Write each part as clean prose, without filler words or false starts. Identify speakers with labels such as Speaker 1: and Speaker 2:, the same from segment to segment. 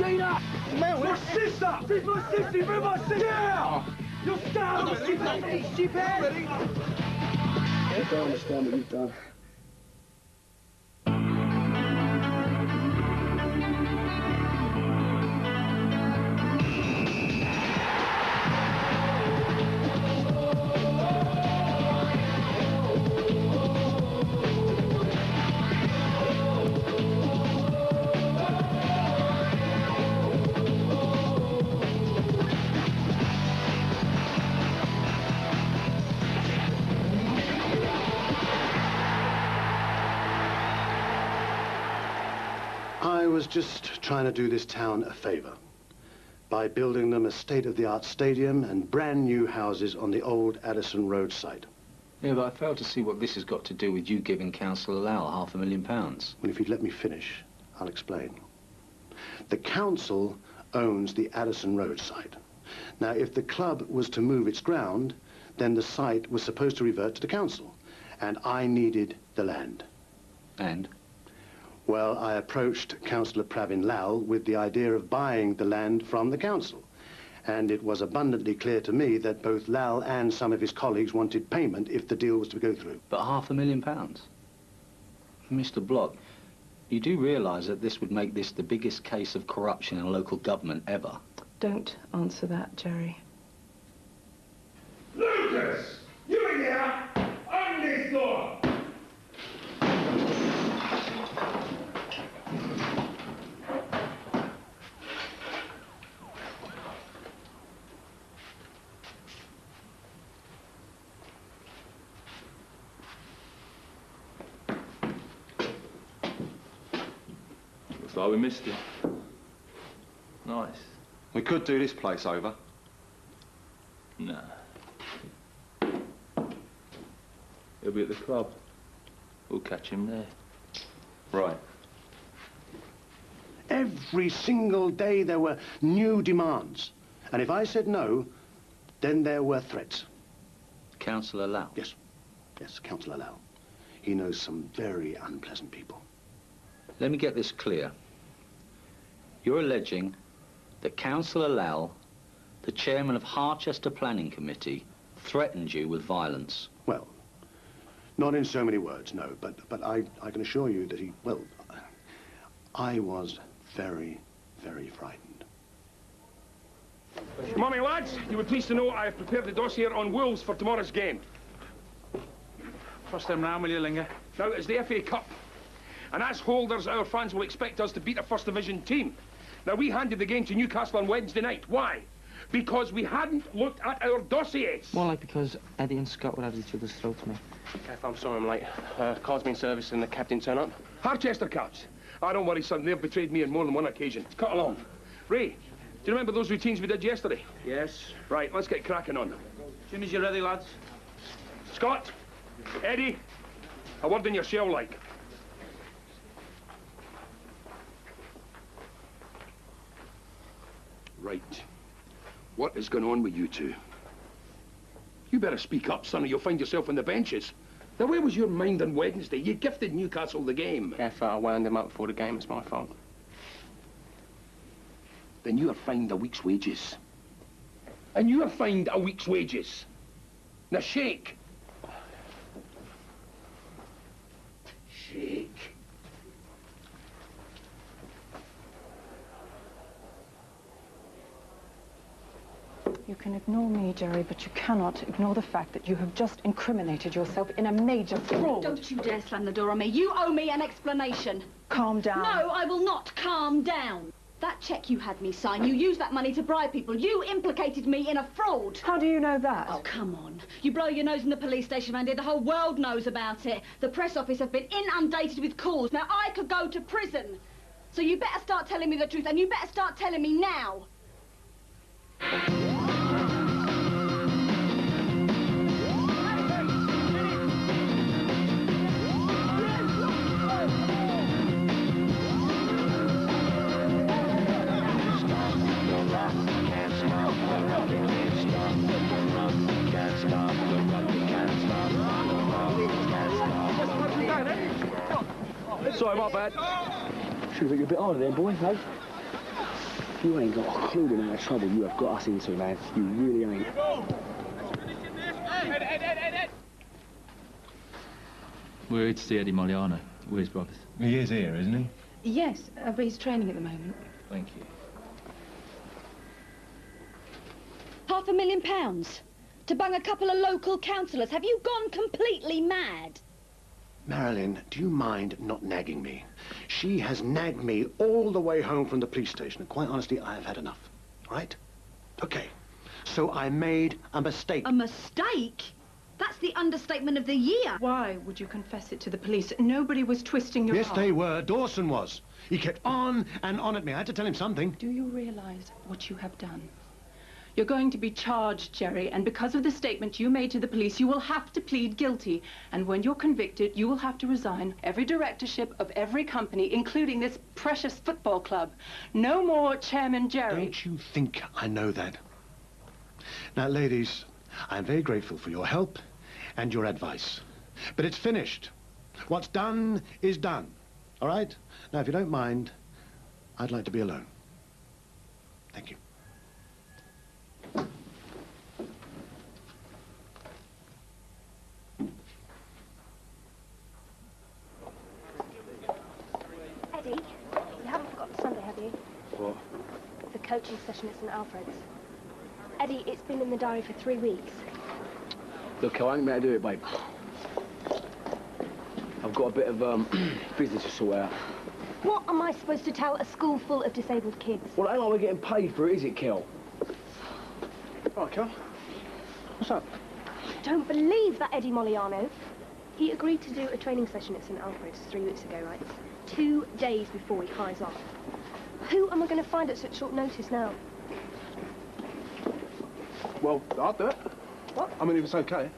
Speaker 1: Gina! My sister! She's my sister! You're my sister! Yeah! You're down! Stupid! I don't understand what you've done.
Speaker 2: I was just trying to do this town a favor by building them a state-of-the-art stadium and brand new houses on the old Addison Road site.
Speaker 3: Yeah, but I fail to see what this has got to do with you giving Councillor Lowell £500,000.
Speaker 2: Well, if you'd let me finish, I'll explain. The council owns the Addison Road site. Now, if the club was to move its ground, then the site was supposed to revert to the council, and I needed the land.
Speaker 3: And?
Speaker 2: Well, I approached Councillor Pravin Lal with the idea of buying the land from the council. And it was abundantly clear to me that both Lal and some of his colleagues wanted payment if the deal was to go through.
Speaker 3: But £500,000? Mr. Block, you do realise that this would make this the biggest case of corruption in local government ever?
Speaker 4: Don't answer that, Jerry.
Speaker 1: Lucas! You in here! Open this door!
Speaker 5: Looks like we missed it. Nice.
Speaker 6: We could do this place over.
Speaker 5: Nah. He'll be at the club. We'll catch him there.
Speaker 6: Right.
Speaker 2: Every single day there were new demands. And if I said no, then there were threats.
Speaker 3: Councillor Lowell?
Speaker 2: Yes. Yes, Councillor Lowell. He knows some very unpleasant people.
Speaker 3: Let me get this clear. You're alleging that Councillor Lowell, the chairman of Harchester Planning Committee, threatened you with violence.
Speaker 2: Well, not in so many words, no, but I can assure you that I was very, very frightened.
Speaker 1: Morning, lads. You were pleased to know I have prepared the dossier on Wolves for tomorrow's game.
Speaker 7: First time round, will you, Linger?
Speaker 1: Now, it's the FA Cup. And as holders, our fans will expect us to beat a First Division team. Now, we handed the game to Newcastle on Wednesday night. Why? Because we hadn't looked at our dossiers.
Speaker 7: More like because Eddie and Scott were at each other's throats, mate.
Speaker 8: Kev, I'm sorry I'm late. Car's been serviced and the cab didn't turn up.
Speaker 1: Harchester cards. Ah, don't worry, son. They've betrayed me on more than one occasion. Cut along. Ray, do you remember those routines we did yesterday?
Speaker 7: Yes.
Speaker 1: Right, let's get cracking on them.
Speaker 7: Jimmy's you ready, lads?
Speaker 1: Scott, Eddie, a word in your shell, like. Right. What is going on with you two? You better speak up, son, or you'll find yourself on the benches. Now, where was your mind on Wednesday? You gifted Newcastle the game.
Speaker 8: Kev, I wound him up before the game. It's my fault.
Speaker 1: Then you are fined a week's wages. And you are fined a week's wages. Now, shake. Shake.
Speaker 4: You can ignore me, Jerry, but you cannot ignore the fact that you have just incriminated yourself in a major fraud.
Speaker 9: Don't you dare slam the door on me. You owe me an explanation.
Speaker 4: Calm down.
Speaker 9: No, I will not calm down. That cheque you had me sign, you used that money to bribe people. You implicated me in a fraud.
Speaker 4: How do you know that?
Speaker 9: Oh, come on. You blow your nose in the police station, Mandy. The whole world knows about it. The press office have been inundated with calls. Now, I could go to prison. So you better start telling me the truth, and you better start telling me now.
Speaker 7: Sorry, my bad. Should have been a bit harder there, boy, no?
Speaker 8: You ain't got a clue the amount of trouble you have got us into, man. You really ain't.
Speaker 5: We're here to see Eddie Moliano. We're his brothers.
Speaker 10: He is here, isn't he?
Speaker 4: Yes, but he's training at the moment.
Speaker 5: Thank you.
Speaker 9: £500,000 to bung a couple of local councillors. Have you gone completely mad?
Speaker 2: Marilyn, do you mind not nagging me? She has nagged me all the way home from the police station, and quite honestly, I have had enough. All right? Okay. So I made a mistake.
Speaker 9: A mistake? That's the understatement of the year.
Speaker 4: Why would you confess it to the police? Nobody was twisting your
Speaker 2: Yes,
Speaker 4: arm.
Speaker 2: they were. Dawson was. He kept on and on at me. I had to tell him something.
Speaker 4: Do you realize what you have done? You're going to be charged, Jerry, and because of the statement you made to the police, you will have to plead guilty. And when you're convicted, you will have to resign every directorship of every company, including this precious football club. No more Chairman Jerry.
Speaker 2: Don't you think I know that? Now, ladies, I'm very grateful for your help and your advice. But it's finished. What's done is done. All right? Now, if you don't mind, I'd like to be alone. Thank you.
Speaker 11: Eddie, you haven't forgotten Sunday, have you?
Speaker 8: What?
Speaker 11: The coaching session at St Alfred's. Eddie, it's been in the diary for 3 weeks.
Speaker 8: Look, I ain't meant to do it, babe. I've got a bit of, business to sort out.
Speaker 11: What am I supposed to tell a school full of disabled kids?
Speaker 8: Well, it ain't like we're getting paid for it, is it, Kel? Right, Kel. What's up?
Speaker 11: Don't believe that Eddie Moliano. He agreed to do a training session at St Alfred's 3 weeks ago, right? 2 days before he flies off. Who am I going to find at such short notice now?
Speaker 8: Well, I'll do it.
Speaker 11: What?
Speaker 8: I mean, if it's okay.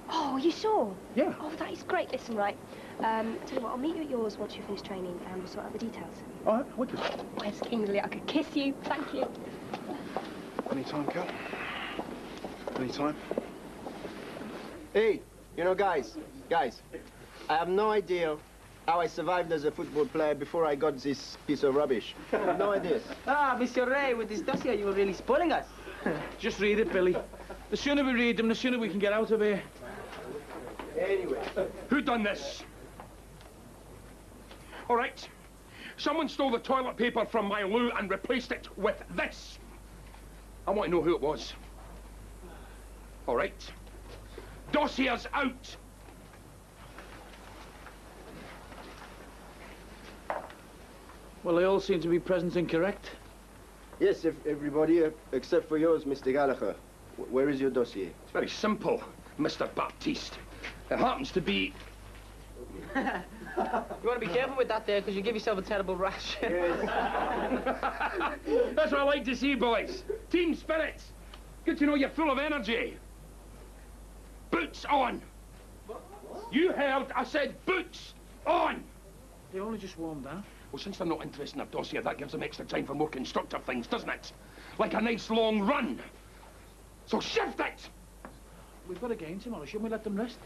Speaker 11: Oh, are you sure?
Speaker 8: Yeah.
Speaker 11: Oh, that is great. Listen, right. Tell you what, I'll meet you at yours once you finish training and we'll sort out the details.
Speaker 8: All right, wicked.
Speaker 11: Where's Kingsley? I could kiss you. Thank you.
Speaker 8: Anytime, Kel. Anytime.
Speaker 12: Hey, you know, guys, I have no idea how I survived as a football player before I got this piece of rubbish. I have no idea.
Speaker 7: Ah, Mr. Ray, with this dossier, you were really spoiling us. Just read it, Billy. The sooner we read them, the sooner we can get out of here.
Speaker 12: Anyway.
Speaker 1: Who done this? All right. Someone stole the toilet paper from my loo and replaced it with this. I want to know who it was. All right. Dossier's out.
Speaker 7: Well, they all seem to be present and correct.
Speaker 12: Yes, everybody, except for yours, Mr. Gallagher. Where is your dossier?
Speaker 1: It's very simple, Mr. Baptiste. It happens to be...
Speaker 7: You want to be careful with that there, because you give yourself a terrible rash.
Speaker 1: That's what I like to see, boys. Team spirit. Good to know you're full of energy. Boots on. You heard, I said boots on.
Speaker 7: They only just warmed down.
Speaker 1: Well, since they're not interested in their dossier, that gives them extra time for more constructive things, doesn't it? Like a nice long run. So shift it!
Speaker 7: We've got a game tomorrow. Shouldn't we let them rest?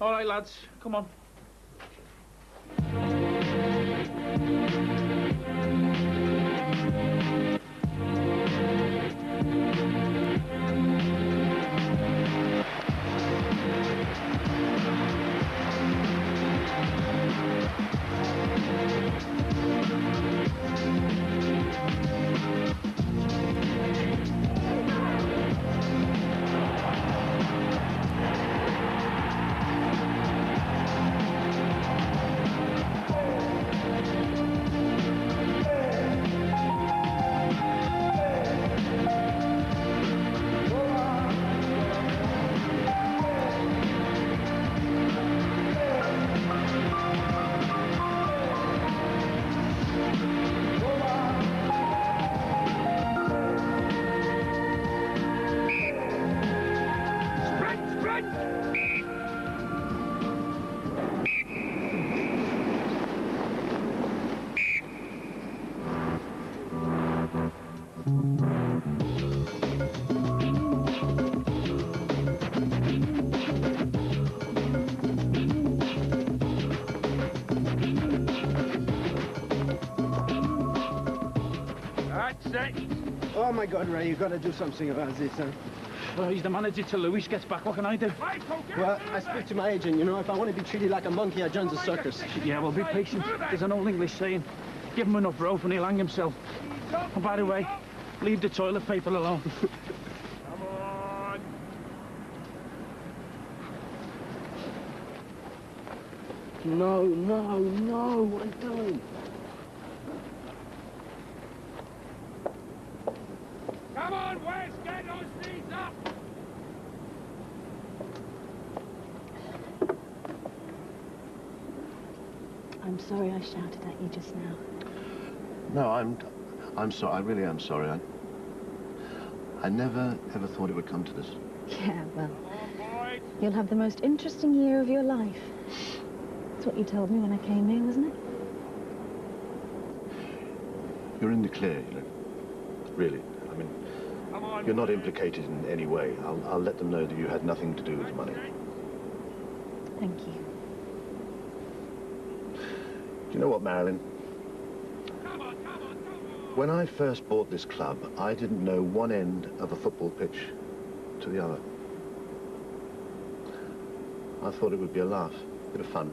Speaker 7: All right, lads. Come on.
Speaker 1: That's it.
Speaker 12: Oh, my God, Ray, you've got to do something about this, huh?
Speaker 7: Well, he's the manager till Luis gets back. What can I do?
Speaker 12: Well, I speak to my agent, you know. If I want to be treated like a monkey, I join the circus.
Speaker 7: Yeah, well, be patient. There's an old English saying, give him enough rope and he'll hang himself. And by the way, leave the toilet paper alone.
Speaker 1: Come on.
Speaker 8: No, no, no, what are you doing?
Speaker 1: Come on, Wes, get those knees up.
Speaker 9: I'm sorry I shouted at you just now.
Speaker 2: No, I'm sorry. I really am sorry. I never, ever thought it would come to this.
Speaker 9: Yeah, well, you'll have the most interesting year of your life. That's what you told me when I came here, wasn't it?
Speaker 2: You're in the clear, you know. Really. I mean, you're not implicated in any way. I'll let them know that you had nothing to do with the money.
Speaker 9: Thank you.
Speaker 2: Do you know what, Marilyn? When I first bought this club, I didn't know one end of a football pitch to the other. I thought it would be a laugh, a bit of fun.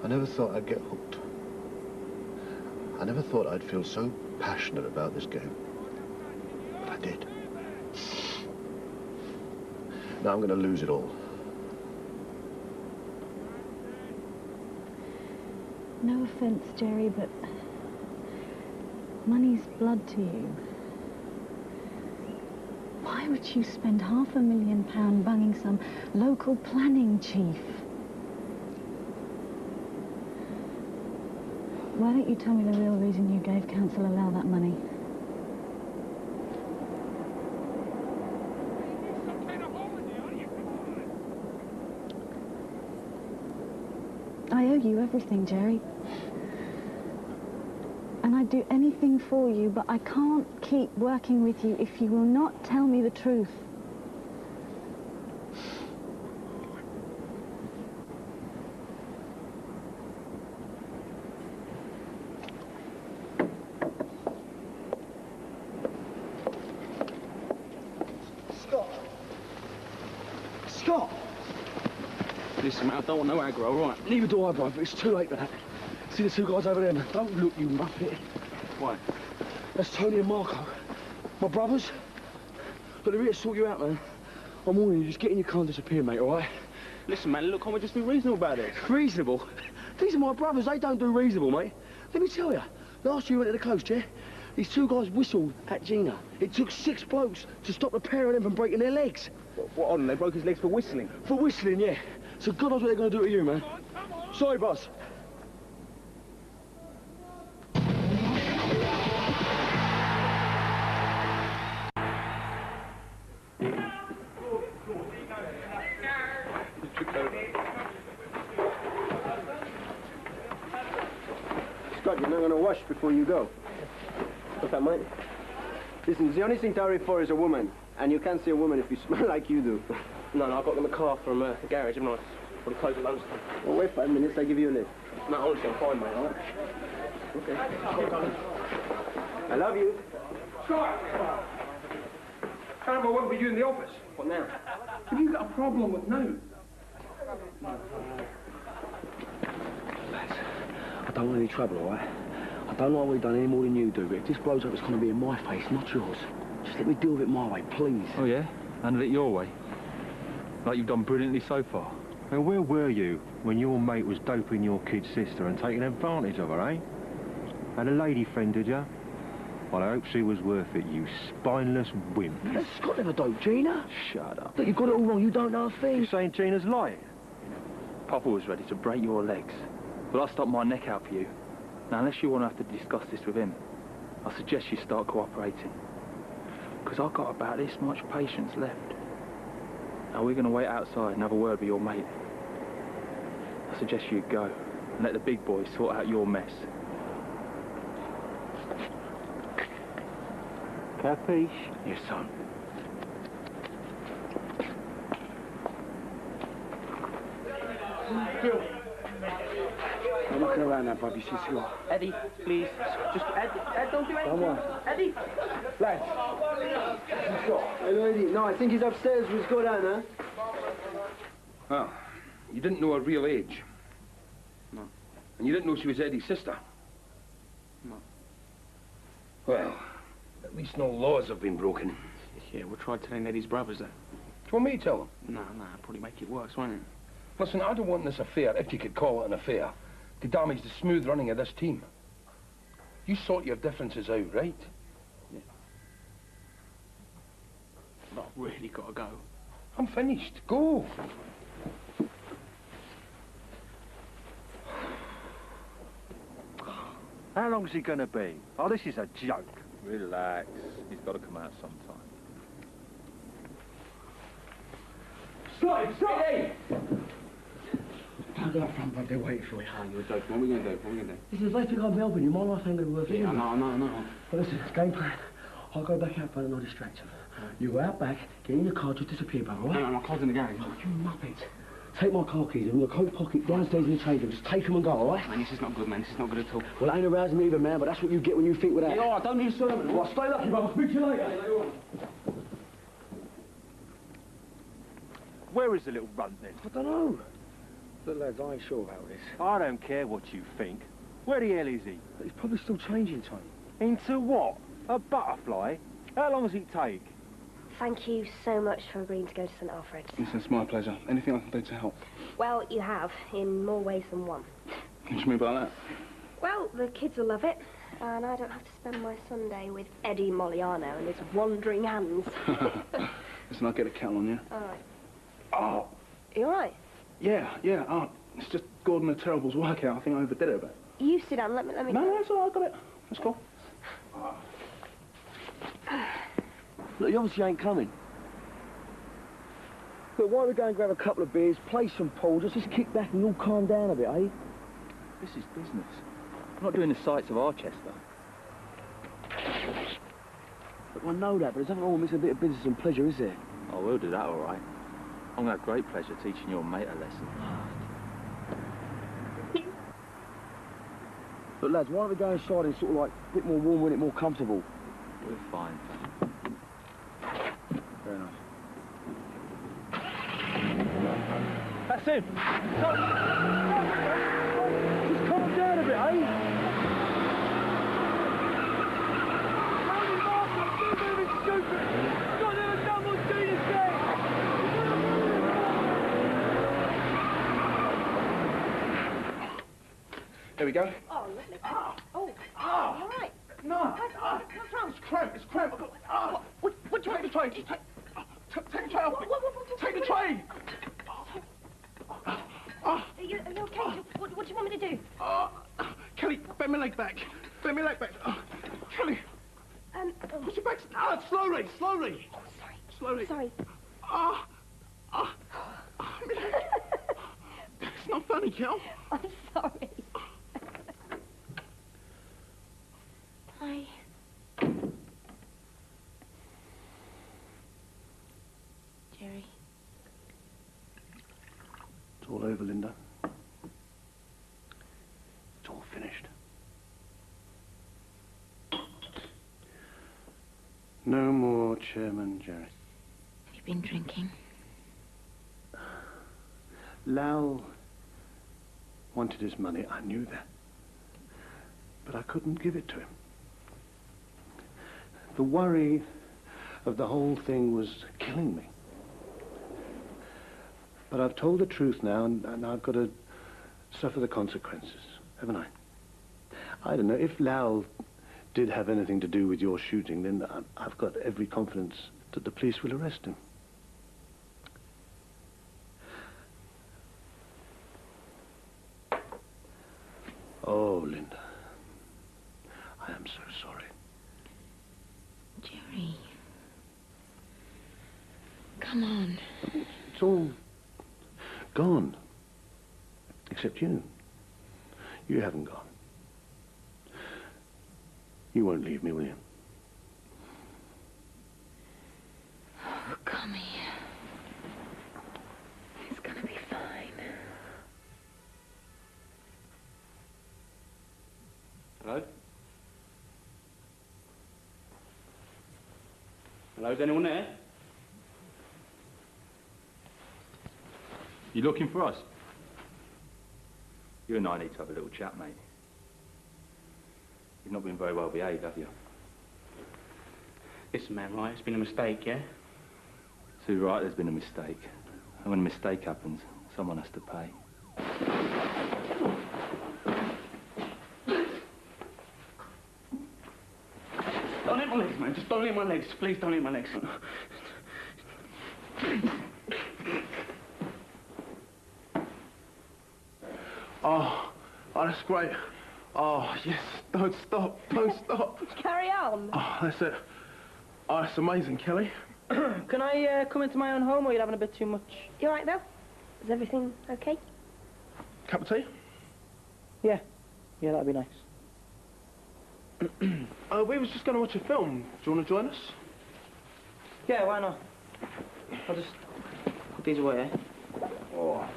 Speaker 2: I never thought I'd get hooked. I never thought I'd feel so passionate about this game. But I did. Now I'm going to lose it all.
Speaker 9: No offense, Jerry, but money's blood to you. Why would you spend £500,000 banging some local planning chief? Why don't you tell me the real reason you gave Council Alel that money? I owe you everything, Jerry. And I'd do anything for you, but I can't keep working with you if you will not tell me the truth.
Speaker 8: Scott!
Speaker 7: Listen, man, I don't want no aggro, all right?
Speaker 8: Neither do I, bro, but it's too late for that. See the two guys over there, man? Don't look, you muppet.
Speaker 7: Why?
Speaker 8: That's Tony and Marco. My brothers. But they're here to sort you out, man. I'm warning you, just get in your car and disappear, mate, all right?
Speaker 7: Listen, man, look, can't we just be reasonable about it?
Speaker 8: Reasonable? These are my brothers, they don't do reasonable, mate. Let me tell you, last year we went to the coast, yeah? These two guys whistled at Gina. It took 6 blokes to stop the pair of them from breaking their legs.
Speaker 7: What on? They broke his legs for whistling?
Speaker 8: For whistling, yeah. So God knows what they're going to do to you, man. Sorry, boss.
Speaker 12: Scott, you're not going to wash before you go.
Speaker 7: What's that, mate?
Speaker 12: Listen, the only thing to hurry for is a woman. And you can't see a woman if you smell like you do.
Speaker 7: No, I got them a car from the garage, haven't I? For the close at lunchtime.
Speaker 12: Well, wait 5 minutes, I'll give you a lift.
Speaker 7: No, honestly, I'm fine, mate, all right?
Speaker 12: Okay. I love you.
Speaker 1: Scott! Can't have a word with you in the office.
Speaker 7: What now?
Speaker 1: Have you got a problem with now?
Speaker 8: Lads, I don't want any trouble, all right? I don't know we've done any more than you do, but if this blows up, it's going to be in my face, not yours. Just let me deal with it my way, please.
Speaker 5: Oh, yeah? Handle it your way? Like you've done brilliantly so far?
Speaker 10: Well, where were you when your mate was doping your kid sister and taking advantage of her, eh? Had a lady friend, did you? Well, I hope she was worth it, you spineless wimp.
Speaker 8: That's Scott never doped Gina.
Speaker 10: Shut up.
Speaker 8: Look, you've got it all wrong. You don't know a thing.
Speaker 10: You're saying Gina's lying?
Speaker 5: Papa was ready to break your legs. But I stuck my neck out for you. Now, unless you want to have to discuss this with him, I suggest you start cooperating. Because I've got about this much patience left. Now, we're going to wait outside and have a word with your mate. I suggest you go and let the big boys sort out your mess.
Speaker 10: Capiche?
Speaker 8: Yes, son.
Speaker 1: Bill.
Speaker 8: I'm not going around that, Bobby. She's got...
Speaker 7: Eddie, please. Just, Ed, don't do anything.
Speaker 8: Come on.
Speaker 7: Eddie!
Speaker 8: Lads. Hello, Eddie. No, I think he's upstairs with his good Anna.
Speaker 1: Well, you didn't know her real age.
Speaker 7: No.
Speaker 1: And you didn't know she was Eddie's sister.
Speaker 7: No.
Speaker 1: Well, at least no laws have been broken.
Speaker 7: Yeah, we'll try telling Eddie's brothers that.
Speaker 1: Do you want me to tell them?
Speaker 7: No, it'll probably make it worse, won't it?
Speaker 1: Listen, I don't want this affair, if you could call it an affair, to damage the smooth running of this team. You sort your differences out, right?
Speaker 7: Yeah. But I've really got to go.
Speaker 1: I'm finished. Go.
Speaker 10: How long's he gonna be? Oh, this is a joke.
Speaker 3: Relax. He's got to come out sometime.
Speaker 8: Stop! Hey! I'll go up front, but they're waiting for you.
Speaker 7: Oh, you're joking. What are we going to do?
Speaker 8: Listen, if they think I'm helping you, my life ain't going to be worth it.
Speaker 7: Yeah, I know.
Speaker 8: But listen, it's game plan. I'll go back out front and I'll distract them. You go out back, get in your car, just disappear, brother, all right?
Speaker 7: No, my car's in the garage.
Speaker 8: Oh, you muppet. Take my car keys and your coat pocket downstairs in the change room. Just take them and go, all right?
Speaker 7: Man, this is not good, man. This is not good at all.
Speaker 8: Well, it ain't arousing me either, man, but that's what you get when you think with that.
Speaker 7: Yeah, all right, don't need a sermon.
Speaker 8: Well, stay lucky, brother. Speak to you later.
Speaker 10: Where is the little runt then?
Speaker 8: I don't know. Look, lads, I ain't sure about this.
Speaker 10: I don't care what you think. Where the hell is he?
Speaker 8: He's probably still changing time.
Speaker 10: Into what? A butterfly? How long does it take?
Speaker 11: Thank you so much for agreeing to go to St Alfred's.
Speaker 5: Listen, it's my pleasure. Anything I can do to help?
Speaker 11: Well, you have, in more ways than one.
Speaker 5: What do you mean by that?
Speaker 11: Well, the kids will love it, and I don't have to spend my Sunday with Eddie Moliano and his wandering hands.
Speaker 5: Listen, I'll get a kettle on you.
Speaker 11: All right.
Speaker 5: Oh,
Speaker 11: You all right?
Speaker 5: yeah. Oh, it's just Gordon the Terrible's workout. I think I overdid it a bit.
Speaker 11: You sit down, let me...
Speaker 5: No, it's all right, I got it. Let's go.
Speaker 8: Look, you obviously ain't coming. Look, why don't we go and grab a couple of beers, play some pool, just kick back and all calm down a bit, eh?
Speaker 5: This is business. I'm not doing the sights of Archester.
Speaker 8: Look, I know that, but there's nothing wrong with mixing a bit of business and pleasure, is there?
Speaker 3: I will do that, all right. I'm going to have great pleasure teaching your mate a lesson.
Speaker 8: Look, lads, why don't we go inside and sort of like a bit more warm, a bit more comfortable?
Speaker 3: We're fine.
Speaker 5: Very nice.
Speaker 7: That's him. Just calm down a bit, eh?
Speaker 1: Here we go.
Speaker 11: Oh, lovely. Oh, all right.
Speaker 1: No. It's cramp. It's cramp. What do you want me to try? Take the tray off me. Take the tray.
Speaker 11: Are you okay? What do you want me to do?
Speaker 1: Kelly, bend my leg back. Bend my leg back. Kelly. Push it back. Slowly.
Speaker 11: Oh, sorry. Sorry.
Speaker 1: It's not funny, Kel.
Speaker 11: I'm sorry. Jerry.
Speaker 2: It's all over, Linda. It's all finished. No more Chairman Jerry.
Speaker 11: Have you been drinking?
Speaker 2: Lal wanted his money, I knew that. But I couldn't give it to him. The worry of the whole thing was killing me. But I've told the truth now, and I've got to suffer the consequences, haven't I? I don't know, if Lal did have anything to do with your shooting, then I've got every confidence that the police will arrest him. Oh, Linda. I am so sorry.
Speaker 11: Jerry. Come on.
Speaker 2: It's all gone. Except you. You haven't gone. You won't leave me, will you?
Speaker 11: Oh, come here. It's gonna be fine.
Speaker 13: Hello? Hello, is anyone there?
Speaker 5: You looking for us? You and I need to have a little chat, mate. You've not been very well behaved, have you?
Speaker 13: Listen, man, right? It's been a mistake, yeah?
Speaker 5: Too right, there's been a mistake. And when a mistake happens, someone has to pay.
Speaker 13: Don't hit my legs, man. Just don't hit my legs. Please don't hit my legs.
Speaker 8: Oh, that's great. Oh, yes. Don't stop. Don't stop.
Speaker 11: Carry on.
Speaker 8: Oh, that's it. Oh, that's amazing, Kelly.
Speaker 14: Can I come into my own home, or are you having a bit too much?
Speaker 11: You all right, Bill? Is everything okay?
Speaker 8: Cup of tea?
Speaker 14: Yeah. Yeah, that'd be nice.
Speaker 8: We was just going to watch a film. Do you want to join us?
Speaker 14: Yeah, why not? I'll just put these away, eh?
Speaker 8: Oh.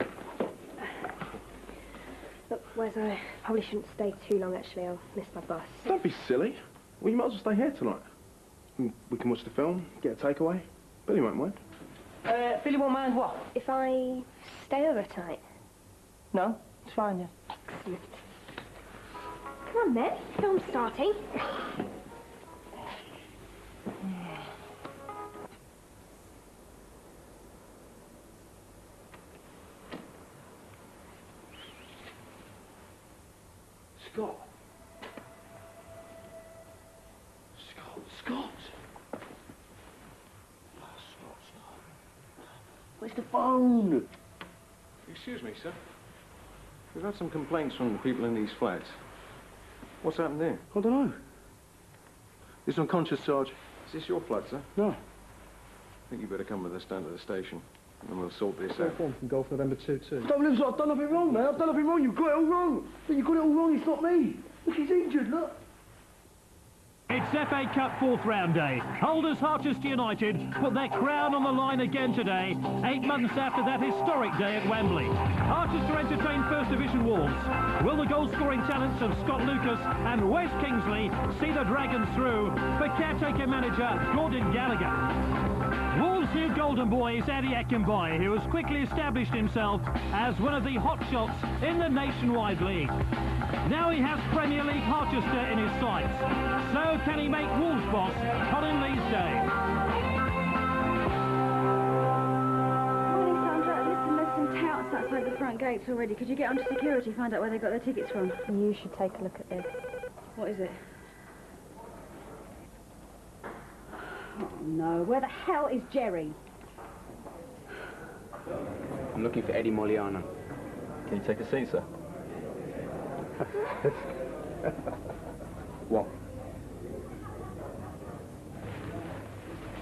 Speaker 11: Look, Wes, I probably shouldn't stay too long, actually. I'll miss my bus.
Speaker 8: Don't be silly. Well, you might as well stay here tonight. We can watch the film, get a takeaway. Billy won't mind.
Speaker 14: Billy won't mind what?
Speaker 11: If I stay over tonight?
Speaker 14: No, it's fine, yeah.
Speaker 11: Excellent. Come on, then. Film's starting.
Speaker 8: Scott. Scott. Where's the phone?
Speaker 6: Excuse me, sir. We've had some complaints from the people in these flats. What's happened there?
Speaker 8: I don't know. It's unconscious, Sarge.
Speaker 6: Is this your flat, sir?
Speaker 8: No.
Speaker 6: I think you better come with us down to the station, and we'll sort this out.
Speaker 8: From Golf November 2-2. Don't believe I've done nothing wrong, man. I've done nothing wrong. You've got it all wrong. But you've got it all wrong. It's not me. Look, he's injured. Look.
Speaker 15: It's FA Cup fourth round day. Holders Harchester United put their crown on the line again today, 8 months after that historic day at Wembley. Harchester entertain First Division Wolves. Will the goal-scoring talents of Scott Lucas and Wes Kingsley see the Dragons through for caretaker manager Gordon Gallagher? Wolves' new golden boy is Eddie Ekambai, who has quickly established himself as one of the hotshots in the Nationwide League. Now he has Premier League Harchester in his sights. So can he make Wolves boss Colin Lee's day?
Speaker 16: Morning, Sandra. Listen, there's some touts outside the front gates already. Could you get onto security, find out where they got their tickets from?
Speaker 11: You should take a look at this.
Speaker 16: What is it? Oh, no. Where the hell is Jerry?
Speaker 13: I'm looking for Eddie Moliano.
Speaker 5: Can you take a seat, sir?
Speaker 13: What?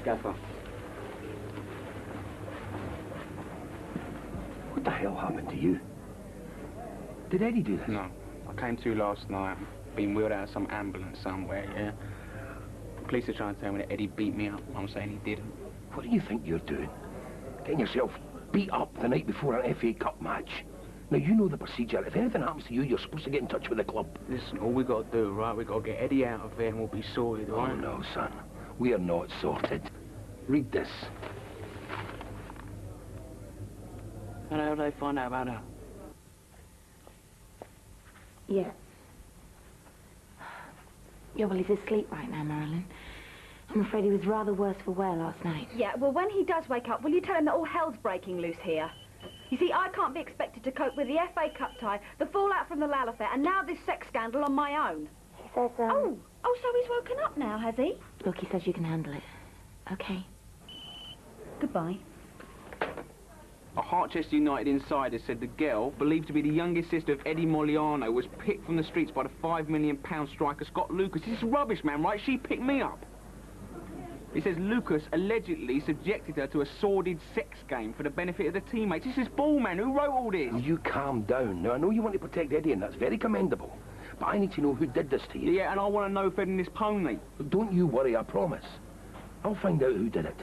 Speaker 13: Gaffer.
Speaker 8: What the hell happened to you? Did Eddie do this?
Speaker 13: No. I came to last night, being wheeled out of some ambulance somewhere, yeah? Police are trying to tell me that Eddie beat me up. I'm saying he didn't.
Speaker 8: What do you think you're doing? Getting yourself beat up the night before an FA Cup match. Now, you know the procedure. If anything happens to you, you're supposed to get in touch with the club.
Speaker 13: Listen, all we got to do, right, we got to get Eddie out of there and we'll be sorted, right?
Speaker 8: Oh, no, son. We are not sorted. Read this.
Speaker 13: How the hell did they find out about her?
Speaker 16: Yeah. Yeah, well, he's asleep right now, Marilyn. I'm afraid he was rather worse for wear last night.
Speaker 9: Yeah, well, when he does wake up, will you tell him that all hell's breaking loose here? You see, I can't be expected to cope with the FA Cup tie, the fallout from the Lal affair, and now this sex scandal on my own.
Speaker 11: He says,
Speaker 9: Oh, so he's woken up now, has he?
Speaker 16: Look, he says you can handle it. Okay.
Speaker 9: Goodbye.
Speaker 13: A Harchester United insider said the girl, believed to be the youngest sister of Eddie Moliano, was picked from the streets by the £5 million striker Scott Lucas. This is rubbish, man, right? She picked me up. He says Lucas allegedly subjected her to a sordid sex game for the benefit of the teammates. This is bull, man. Who wrote all this?
Speaker 8: Will you calm down? Now, I know you want to protect Eddie, and that's very commendable. But I need to know who did this to you.
Speaker 13: Yeah, and I want to know who fed in this pony.
Speaker 8: Don't you worry, I promise. I'll find out who did it.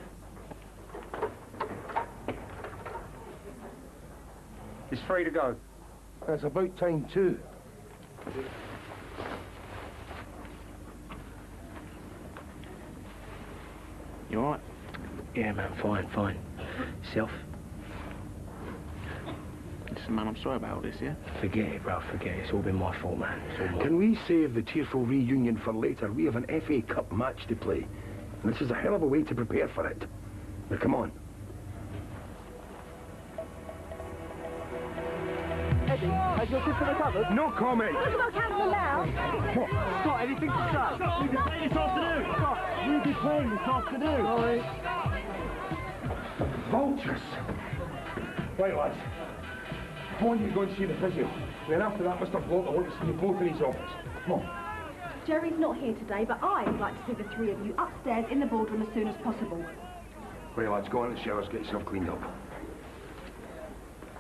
Speaker 13: He's free to go.
Speaker 8: It's about time, too.
Speaker 5: You all right?
Speaker 8: Yeah, man, fine. Self?
Speaker 5: Listen, man, I'm sorry about all this, yeah?
Speaker 8: Forget it, bro, forget it. It's all been my fault, man. It's all my
Speaker 1: Can we save the tearful reunion for later? We have an FA Cup match to play. And this is a hell of a way to prepare for it. Now, come on.
Speaker 8: Eddie, has your sister recovered?
Speaker 1: No comment.
Speaker 9: What about Campbell now?
Speaker 8: Scott, anything to say?
Speaker 15: We'll be playing this afternoon.
Speaker 8: Scott, we'll be playing this afternoon. Sorry.
Speaker 1: Vultures. Right, lads. I want you to go and see the physio. Then after that, Mr. Bloke, I want to see you both in his office. Come on.
Speaker 9: Jerry's not here today, but I'd like to see the three of you upstairs in the boardroom as soon as possible.
Speaker 1: Right, lads, go on in the showers, get yourself cleaned up.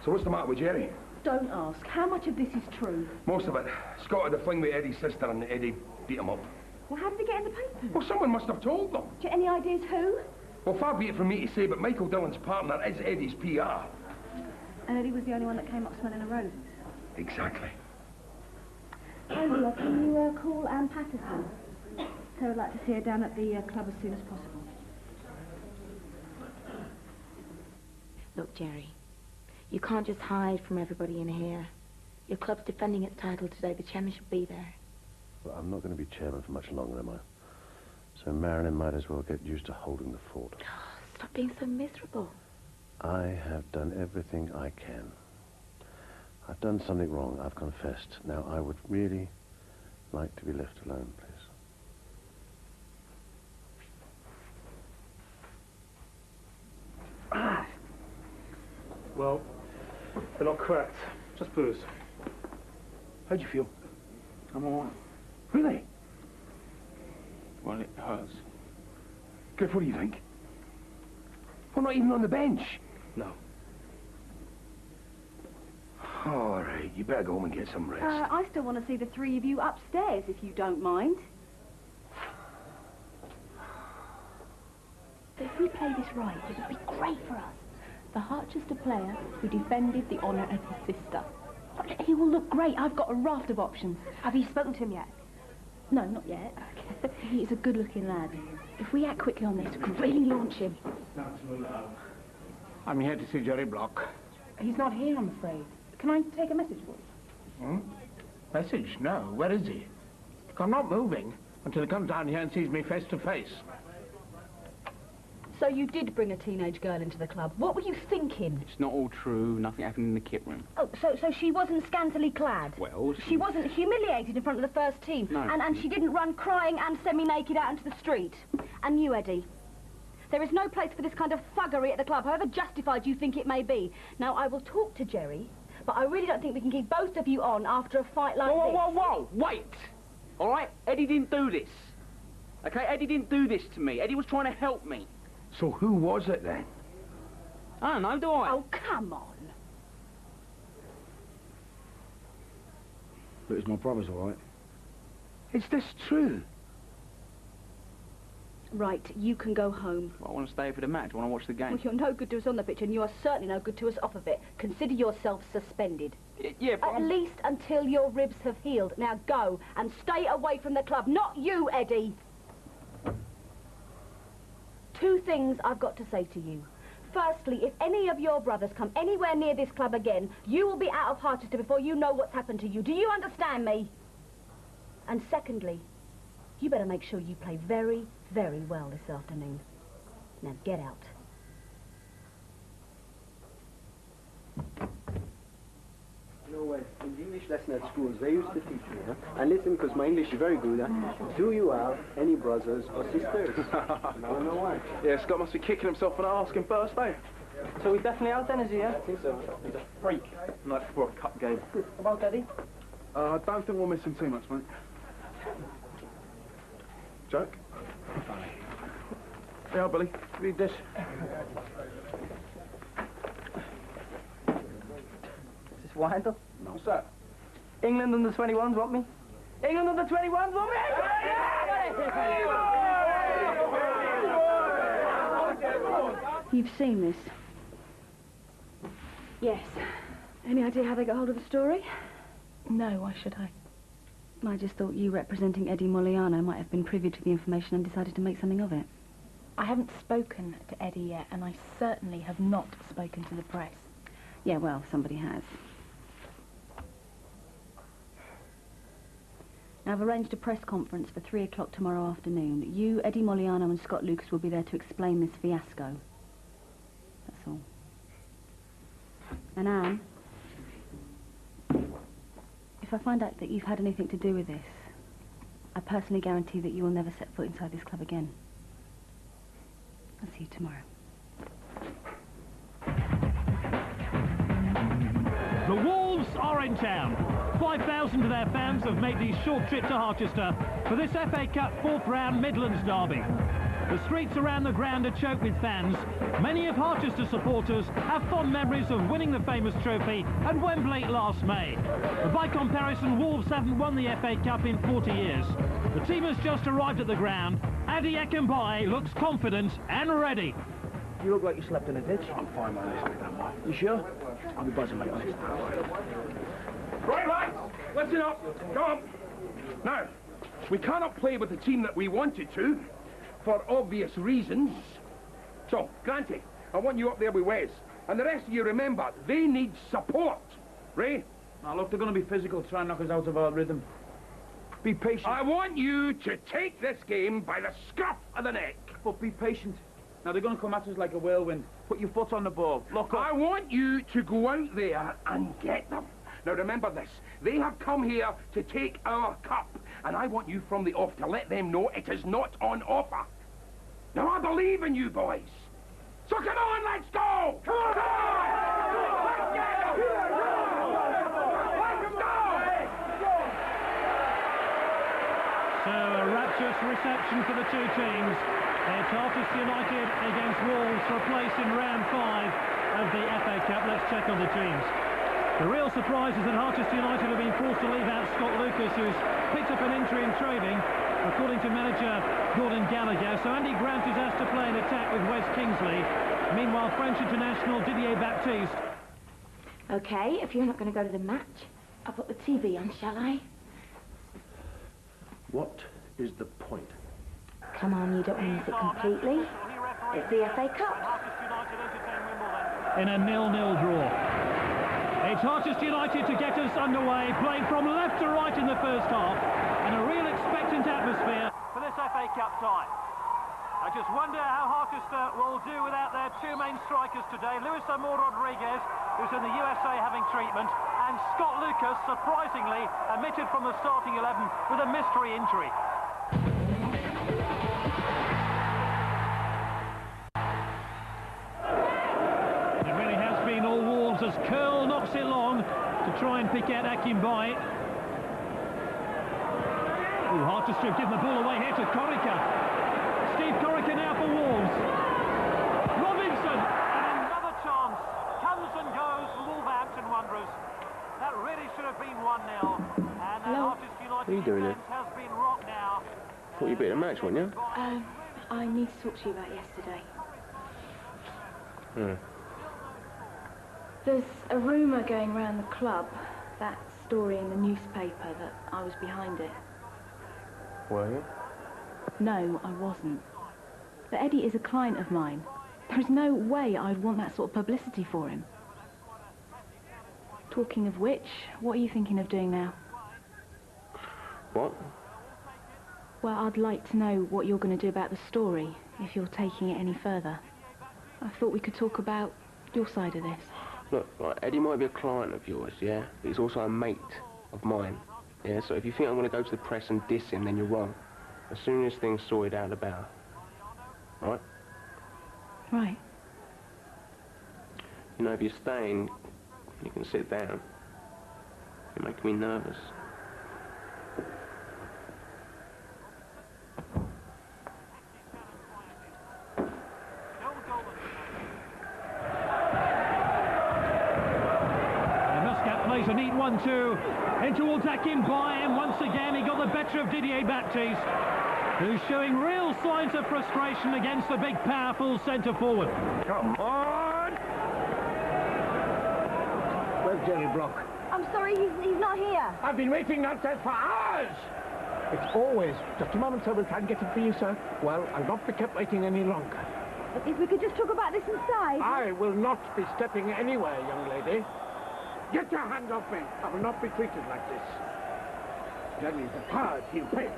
Speaker 1: So what's the matter with Jerry?
Speaker 9: Don't ask. How much of this is true?
Speaker 1: Most of it. Scott had a fling with Eddie's sister and Eddie beat him up.
Speaker 9: Well, how did it get in the paper?
Speaker 1: Well, someone must have told them.
Speaker 9: Do you have any ideas who?
Speaker 1: Well, far be it from me to say, but Michael Dillon's partner is Eddie's PR.
Speaker 9: And Eddie was the only one that came up smelling a rose.
Speaker 1: Exactly.
Speaker 9: Angela, can you call Anne Patterson? So I'd like to see her down at the club as soon as possible.
Speaker 16: Look, Jerry, you can't just hide from everybody in here. Your club's defending its title today. The chairman should be there.
Speaker 2: Well, I'm not going to be chairman for much longer, am I? So Marilyn might as well get used to holding the fort.
Speaker 16: Stop being so miserable.
Speaker 2: I have done everything I can. I've done something wrong, I've confessed. Now, I would really like to be left alone, please.
Speaker 7: Well, they're not cracked. Just booze. How'd you feel?
Speaker 5: I'm all right.
Speaker 1: Really?
Speaker 5: Well, it hurts.
Speaker 1: Cliff, what do you think? We're not even on the bench.
Speaker 7: No.
Speaker 1: All right, you better go home and get some rest.
Speaker 9: I still want to see the three of you upstairs, if you don't mind.
Speaker 4: If we play this right, it would be great for us. The Harchester player who defended the honour of his sister. He will look great. I've got a raft of options.
Speaker 11: Have you spoken to him yet?
Speaker 4: No, not yet. He is a good-looking lad. If we act quickly on this, we could really launch him.
Speaker 8: I'm here to see Jerry Block.
Speaker 4: He's not here, I'm afraid. Can I take a message for you?
Speaker 8: Message? No. Where is he? I'm not moving until he comes down here and sees me face to face.
Speaker 9: So you did bring a teenage girl into the club. What were you thinking?
Speaker 13: It's not all true. Nothing happened in the kit room.
Speaker 9: Oh, so she wasn't scantily clad?
Speaker 13: Well,
Speaker 9: She wasn't humiliated in front of the first team?
Speaker 13: No.
Speaker 9: And she didn't run crying and semi-naked out into the street? And you, Eddie? There is no place for this kind of thuggery at the club, however justified you think it may be. Now, I will talk to Jerry, but I really don't think we can keep both of you on after a fight like this.
Speaker 13: Whoa! Wait! All right? Eddie didn't do this. Okay? Eddie didn't do this to me. Eddie was trying to help me.
Speaker 1: So who was it then?
Speaker 13: I don't know, do I?
Speaker 9: Oh, come on.
Speaker 8: But it's my brother's, all right.
Speaker 1: Is this true?
Speaker 9: Right, you can go home.
Speaker 13: Well, I want to stay for the match. I want to watch the game.
Speaker 9: Well, you're no good to us on the pitch, and you are certainly no good to us off of it. Consider yourself suspended.
Speaker 13: Yeah, but
Speaker 9: At least until your ribs have healed. Now go, and stay away from the club. Not you, Eddie! Two things I've got to say to you. Firstly, if any of your brothers come anywhere near this club again, you will be out of Harchester before you know what's happened to you. Do you understand me? And secondly, you better make sure you play very, very well this afternoon. Now get out.
Speaker 12: You know, in the English lesson at schools, they used to teach me, huh? And listen, because my English is very good, huh? Do you have any brothers or sisters? I don't know why.
Speaker 5: Yeah, Scott must be kicking himself for not asking first, eh?
Speaker 14: So he's definitely out then, is he, yeah?
Speaker 12: I think so.
Speaker 5: He's a freak. Night before a cup game.
Speaker 14: What about Eddie?
Speaker 5: I don't think we'll miss him too much, mate. Jack? Yeah, Billy. Read this.
Speaker 14: Is this Windle?
Speaker 5: What's that?
Speaker 14: England under 21s want me? England under 21s want me?
Speaker 9: You've seen this?
Speaker 4: Yes.
Speaker 9: Any idea how they got hold of the story?
Speaker 4: No, why should I?
Speaker 9: I just thought you representing Eddie Moliano might have been privy to the information and decided to make something of it.
Speaker 17: I haven't spoken to Eddie yet, and I certainly have not spoken to the press.
Speaker 18: Yeah, well, somebody has. Now, I've arranged a press conference for 3 o'clock tomorrow afternoon. You, Eddie Moliano and Scott Lucas will be there to explain this fiasco. That's all. And Anne, if I find out that you've had anything to do with this, I personally guarantee that you will never set foot inside this club again. I'll see you tomorrow.
Speaker 15: The Wolves are in town. 5,000 of their fans have made the short trip to Harchester for this FA Cup 4th round Midlands derby. The streets around the ground are choked with fans. Many of Harchester supporters have fond memories of winning the famous trophy at Wembley last May. But by comparison, Wolves haven't won the FA Cup in 40 years. The team has just arrived at the ground. Adi Ekambaye looks confident and ready.
Speaker 8: You look like you slept in a ditch. I'm fine, man. You sure? I'll be buzzing, mate, honest.
Speaker 1: Right, lads, listen up. Come on. Now, we cannot play with the team that we wanted to, for obvious reasons. So, Granty, I want you up there with Wes. And the rest of you, remember, they need support. Ray?
Speaker 7: Now, look, they're going to be physical, try and knock us out of our rhythm. Be patient.
Speaker 1: I want you to take this game by the scruff of the neck.
Speaker 7: But be patient. Now, they're going to come at us like a whirlwind. Put your foot on the ball. Lock up.
Speaker 1: I want you to go out there and get them. Now, remember this. They have come here to take our cup. And I want you from the off to let them know it is not on offer. Now, I believe in you, boys. So come on, let's go! Come on! Let's get them! Let's go!
Speaker 15: So, a rapturous reception for the two teams. It's Harchester United against Wolves for a place in round 5 of the FA Cup. Let's check on the teams. The real surprise is that Harchester United have been forced to leave out Scott Lucas, who's picked up an injury in training, according to manager Gordon Gallagher. So Andy Grant is asked to play in attack with Wes Kingsley. Meanwhile, French international Didier Baptiste.
Speaker 16: OK, if you're not going to go to the match, I'll put the TV on, shall I?
Speaker 8: What is the point?
Speaker 16: Come on, you don't want to miss it completely. It's the FA Cup.
Speaker 15: In a 0-0 draw. It's Harchester United to get us underway, playing from left to right in the first half, and a real expectant atmosphere for this FA Cup tie. I just wonder how Harchester will do without their two main strikers today, Luis Amor Rodriguez, who's in the USA having treatment, and Scott Lucas, surprisingly, omitted from the starting 11 with a mystery injury. It really has been all Wolves as Curl knocks it long to try and pick out Ekambaye. Oh, Harchester have given the ball away here to Corica. Steve Corica now for Wolves. Robinson, and another chance. Comes and goes for Wolverhampton Wanderers. That really should have been 1-0. And Harchester United defence has been rocked now.
Speaker 12: Thought you'd beat the match, wouldn't you?
Speaker 17: I need to talk to you about yesterday. There's a rumour going around the club, that story in the newspaper, that I was behind it.
Speaker 12: Were you?
Speaker 17: No, I wasn't. But Eddie is a client of mine. There is no way I'd want that sort of publicity for him. Talking of which, what are you thinking of doing now?
Speaker 12: What?
Speaker 17: Well, I'd like to know what you're going to do about the story, if you're taking it any further. I thought we could talk about your side of this.
Speaker 12: Look, right, Eddie might be a client of yours, yeah? But he's also a mate of mine, yeah? So if you think I'm going to go to the press and diss him, then you're wrong. As soon as things sorted out about, right?
Speaker 17: Right.
Speaker 12: You know, if you're staying, you can sit down. You're making me nervous.
Speaker 15: Plays a neat 1-2 in towards Ekambaye, and once again he got the better of Didier Baptiste, who's showing real signs of frustration against the big, powerful centre-forward.
Speaker 1: Come on!
Speaker 8: Where's Jerry Block?
Speaker 9: I'm sorry, he's not here.
Speaker 1: I've been waiting upstairs for hours!
Speaker 19: It's always just a moment, sir. We'll try and get it for you, sir. Well, I'll not be kept waiting any longer.
Speaker 11: If we could just talk about this inside.
Speaker 19: I will not be stepping anywhere, young lady. Get your hand off me. I will not be treated like this. Jerry's a coward. He'll pay.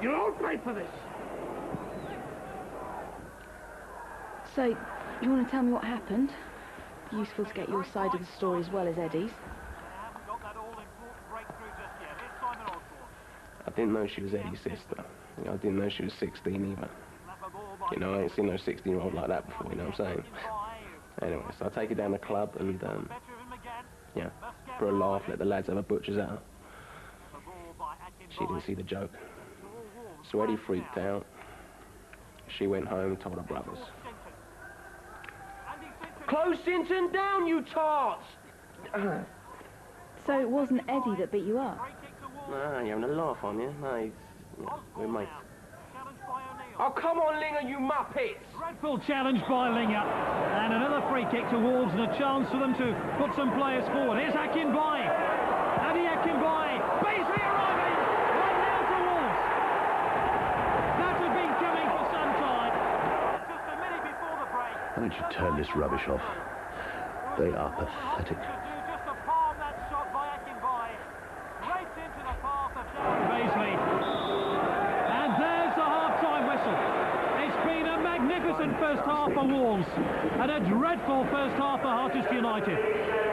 Speaker 19: You'll all pay for this.
Speaker 17: So, you want to tell me what happened? Useful to get your side of the story as well as Eddie's.
Speaker 12: I didn't know she was Eddie's sister. You know, I didn't know she was 16 either. You know, I ain't seen no 16-year-old like that before, you know what I'm saying? Anyway, so I take her down the club and, yeah, for a laugh, let the lads have a butcher's out. She didn't see the joke. So Eddie freaked out. She went home and told her brothers.
Speaker 8: Close Sinton down, you tarts!
Speaker 17: So it wasn't Eddie that beat you up?
Speaker 12: Nah, you're having a laugh, aren't you? No, we're mates.
Speaker 8: Oh, come on, Linger, you muppets!
Speaker 15: Dreadful challenge by Linger. And another free kick to Wolves and a chance for them to put some players forward. Here's Akinbai. Adi Akinbai. Beasley arriving. 1-0 to Wolves. That had been coming for some time. Just a minute before the break.
Speaker 2: Why don't you turn this rubbish off? They are pathetic.
Speaker 15: Just to palm that shot by Akinbai. Right into the path of Beasley. And there's the half-time whistle. It's been a magnificent first half for Wolves and a dreadful first half for Harchester United.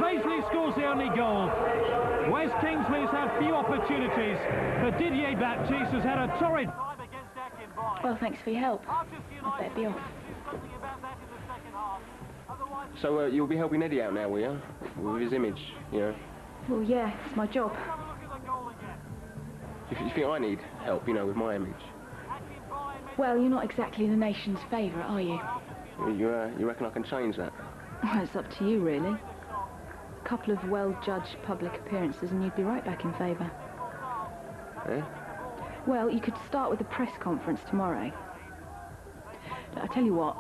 Speaker 15: Beasley scores the only goal. Wes Kingsley's had few opportunities, but Didier Baptiste has had a torrid...
Speaker 17: Well, thanks for your help. I'd better be off.
Speaker 12: So, you'll be helping Eddie out now, will you? With his image, you know?
Speaker 17: Well, yeah, it's my job.
Speaker 12: You think I need help, you know, with my image?
Speaker 17: Well, you're not exactly the nation's favourite, are you?
Speaker 12: You reckon I can change that?
Speaker 17: Well, it's up to you, really. A couple of well-judged public appearances and you'd be right back in favour.
Speaker 12: Eh?
Speaker 17: Well, you could start with a press conference tomorrow. I tell you what,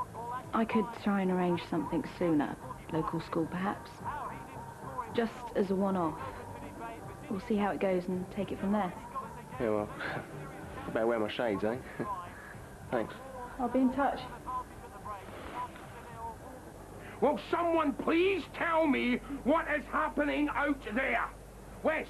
Speaker 17: I could try and arrange something sooner. Local school, perhaps. Just as a one-off. We'll see how it goes and take it from there.
Speaker 12: Yeah, well, I better wear my shades, eh? Thanks.
Speaker 17: I'll be in touch.
Speaker 1: Will someone please tell me what is happening out there? Wes,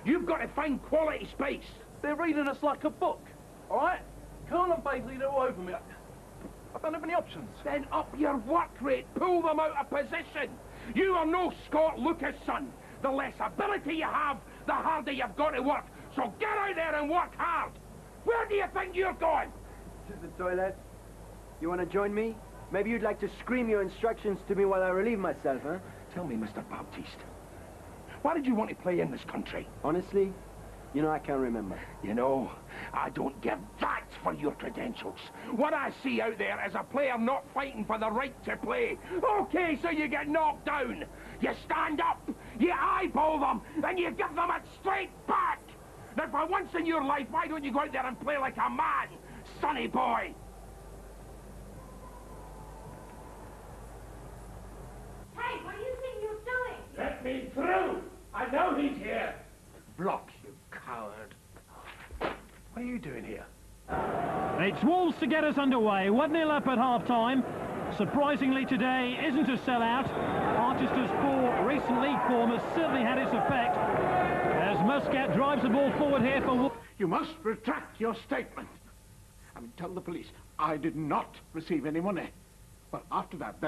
Speaker 1: you've got to find quality space.
Speaker 7: They're reading us like a book, all right? Khan and Beasley, they're all over me. I don't have any options.
Speaker 1: Then up your work rate. Pull them out of position. You are no Scott Lucas, son. The less ability you have, the harder you've got to work. So get out there and work hard. Where do you think you're going?
Speaker 14: To the toilet. You want to join me? Maybe you'd like to scream your instructions to me while I relieve myself, huh?
Speaker 1: Tell me, Mr. Baptiste, why did you want to play in this country?
Speaker 14: Honestly, you know, I can't remember.
Speaker 1: You know, I don't give that for your credentials. What I see out there is a player not fighting for the right to play. Okay, so you get knocked down. You stand up, you eyeball them, and you give them it straight back. Now, for once in your life, why don't you go out there and play like a man, sonny boy?
Speaker 9: Hey, what do you think you're doing?
Speaker 1: Let me through. I know he's here.
Speaker 19: Block, you coward. What are you doing here?
Speaker 15: It's Wolves to get us underway. 1-0 up at half-time. Surprisingly today isn't a sellout. Harchester's poor recent league form has certainly had its effect. As Muscat drives the ball forward here for Wolves.
Speaker 19: You must retract your statement. I mean, tell the police I did not receive any money. Well, after that,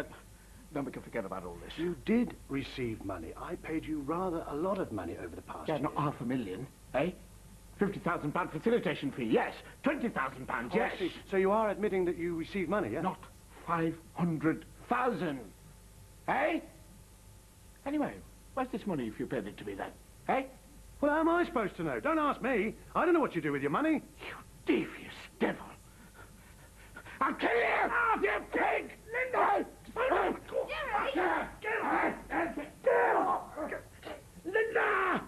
Speaker 19: then we can forget about all this.
Speaker 2: You did receive money. I paid you rather a lot of money over the past year.
Speaker 19: Not $500,000, eh? £50,000 facilitation fee, yes. £20,000, yes.
Speaker 2: Oh, so you are admitting that you received money, yeah?
Speaker 19: Not 500,000. Eh? Anyway, where's this money if you paid it to me then? Eh?
Speaker 2: Well, how am I supposed to know? Don't ask me. I don't know what you do with your money.
Speaker 19: You devious devil. I'll kill you! Oh, you pig! Linda! Linda!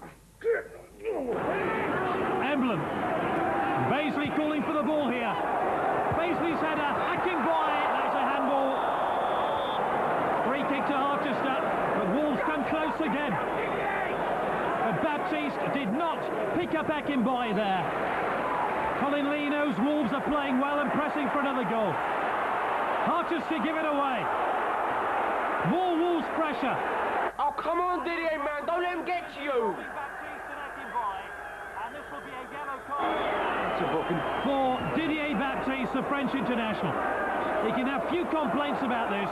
Speaker 15: Emblem. Beasley calling for the ball here. Beasley's header. Akinbai. That's a handball. Free kick to Harchester. But Wolves come close again. But Baptiste did not pick pick up Akinbaye there. Colin Lee knows Wolves are playing well and pressing for another goal. Harchester give it away. More Wolves pressure.
Speaker 12: Oh, come on, Didier, man. Don't let him get to you.
Speaker 15: It's a booking. For Didier Baptiste, the French international. He can have few complaints about this.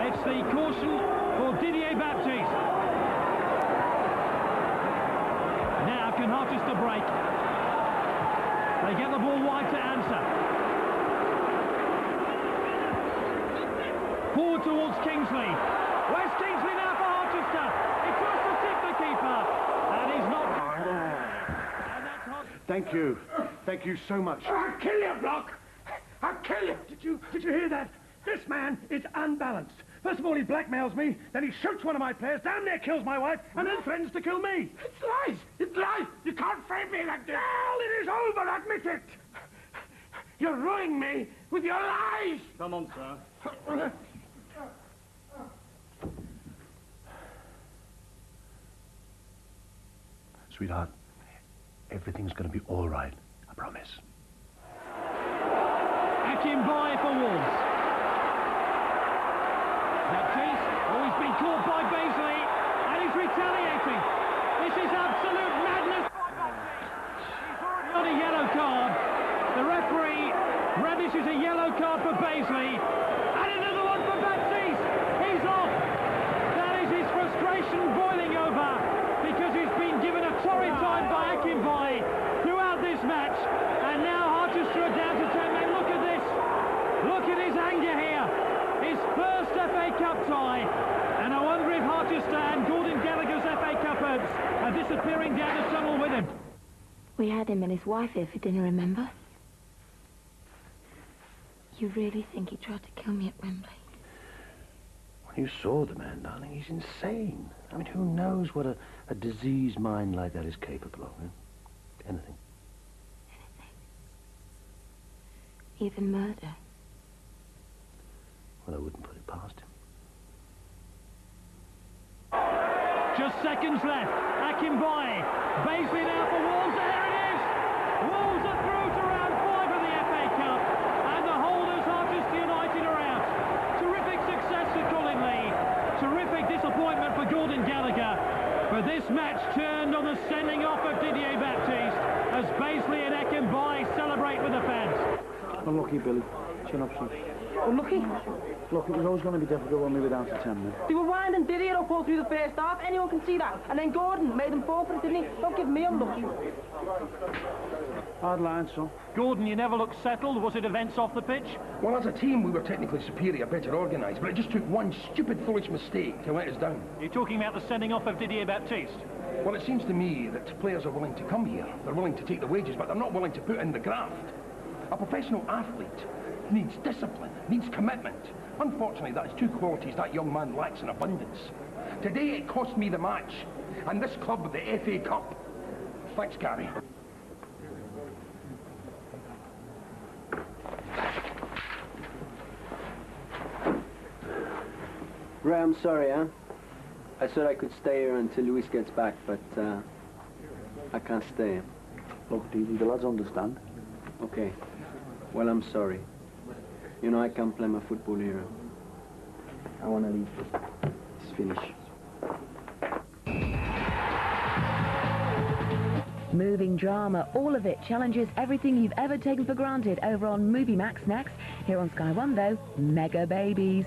Speaker 15: It's the caution for Didier Baptiste. Now can Harchester break? They get the ball wide to answer. Forward towards Kingsley. Where's Kingsley now for Harchester? He tries to tip the keeper, and he's not.
Speaker 2: Thank you. Thank you so much.
Speaker 19: I'll kill you, Block! I'll kill you! Did you hear that? This man is unbalanced. First of all, he blackmails me, then he shoots one of my players, damn near kills my wife, and then threatens to kill me. It's lies! It's lies! You can't frame me like this! Well, it is over, admit it! You're ruining me with your lies!
Speaker 7: Come on, sir.
Speaker 2: Sweetheart, everything's going to be all right. I promise.
Speaker 15: Akinbaye for Wolves. Baptiste, oh, he's been caught by Baisley, and he's retaliating. This is absolute madness. He's already got a yellow card. The referee relishes a yellow card for Baisley, and another one for Baptiste. He's off. That is his frustration boiling over, because he's been given a torrid time by Akinbaye throughout this match, and now Harchester are down to 10 men. Look at this. Look at his anger here. His first FA Cup tie, and I wonder if Harchester and Gordon Gallagher's FA Cup hopes are disappearing down the tunnel with him.
Speaker 16: We had him and his wife here for dinner, remember? You really think he tried to kill me at Wembley?
Speaker 2: Well, you saw the man, darling. He's insane. I mean, who knows what a diseased mind like that is capable of, eh? Anything.
Speaker 16: Even murder.
Speaker 2: Well, I wouldn't put it past him.
Speaker 15: Just seconds left. Akinbaye. Baisley now for Wolves. There it is. Wolves are through to round 5 of the FA Cup. And the holders, Harchester United, are out. Terrific success for Colin Lee. Terrific disappointment for Gordon Gallagher. But this match turned on the sending off of Didier Baptiste as Baisley and Akinbaye celebrate with the fans.
Speaker 7: Unlucky, Billy. Chin up, son.
Speaker 14: Unlucky?
Speaker 7: Look, it was always going to be difficult when we were down to 10 men.
Speaker 14: They were winding Didier up all through the first half. Anyone can see that. And then Gordon made them fall for it, didn't he? Don't give me unlucky.
Speaker 7: Hard line, son.
Speaker 15: Gordon, you never looked settled. Was it events off the pitch?
Speaker 1: Well, as a team, we were technically superior, better organised, but it just took one stupid, foolish mistake to let us down.
Speaker 15: You're talking about the sending off of Didier Baptiste?
Speaker 1: Well, it seems to me that players are willing to come here. They're willing to take the wages, but they're not willing to put in the graft. A professional athlete needs discipline, needs commitment. Unfortunately, that is two qualities that young man lacks in abundance. Today, it cost me the match, and this club the FA Cup. Thanks, Gary.
Speaker 14: Ray, I'm sorry, huh? I said I could stay here until Luis gets back, but I can't stay.
Speaker 7: Look, Dee, the lads understand.
Speaker 14: Okay. Well, I'm sorry. You know, I can't play my football here. I want to leave. It's finished.
Speaker 18: Moving drama, all of it challenges everything you've ever taken for granted over on Movie Max next. Here on Sky One, though, Mega Babies.